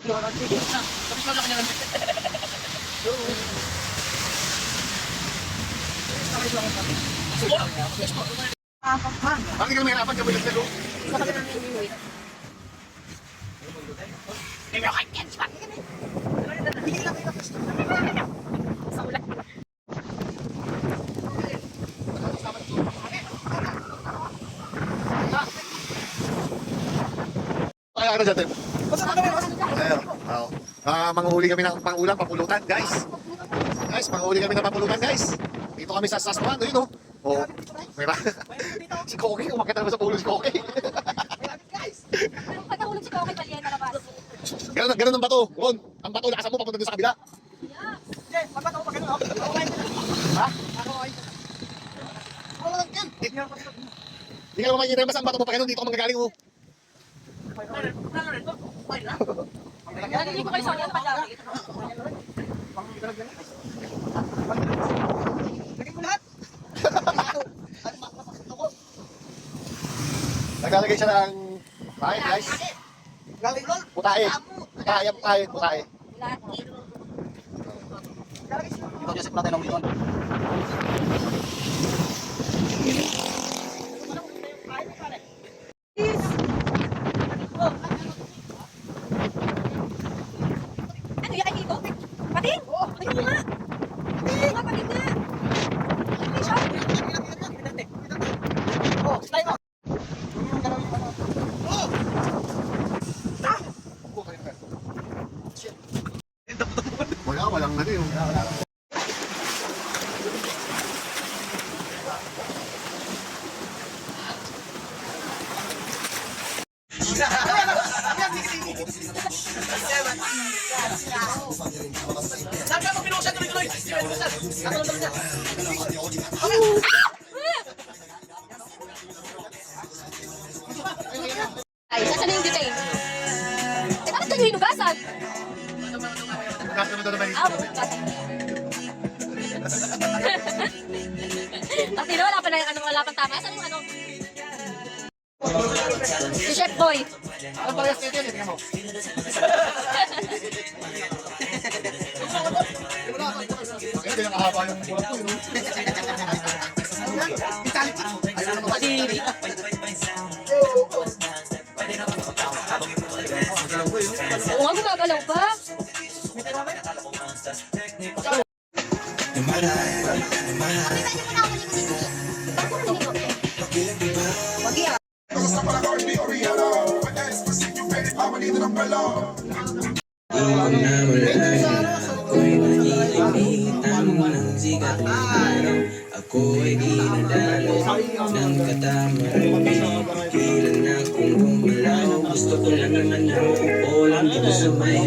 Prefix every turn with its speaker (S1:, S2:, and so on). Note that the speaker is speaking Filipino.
S1: Bakit ka mahirapan ka bulit na lo? Kaya ano dyan? Manguhuli kami ng pangulang, papulutan, guys. Guys, manguhuli kami ng papulutan, guys. Dito kami sa Saswan, yun, no? Oh, may si Koki, umakit naman sa pulo si Koki.
S2: Pag nahulog si Koki, baliyan na labas.
S1: Ganun ang bato, Ron. Ang bato, lakasan mo, papunta doon sa kabila.
S3: Hindi, magbato ko pa gano'n.
S1: Ha? Hindi ka naman makikita, basta ang bato mo pa ganun, dito ka magagaling, oh.
S2: Hindi ko kayo sa kanya, pag-laki.
S3: Lagay mo lahat.
S1: Naglalagay siya ng bahay, guys. Putahe. Putahe.
S2: Laki.
S3: Ito, Joseph, natin lang dito.
S2: Ano yan kayo dito? Pating! Pating mo nga! Pating nga, pating nga! Pating siya!
S3: Oh, slide mo.
S1: Walang ano yung...
S3: Saan ka mo pinuusan tuloy-tuloy? Katulong niya.
S2: Ay, saan na yung detain? Eh, bakit ganyo hinugasan?
S1: Kaso naman naman
S2: Ah, bukasan. Kasi wala pa na yung wala pang tama. Saan yung ano? Si Chef Boy.
S1: Ano parehas nito yun? Tingnan mo. Kaya yung ahaba yung bulat ko, yun.
S2: Kadiri. Oo nga, gumagalaw pa.
S4: Ako ay dinadalo ng katamaran. Pinipigilan akong gumalaw. Gusto ko lang naman na uupo lang dito sa may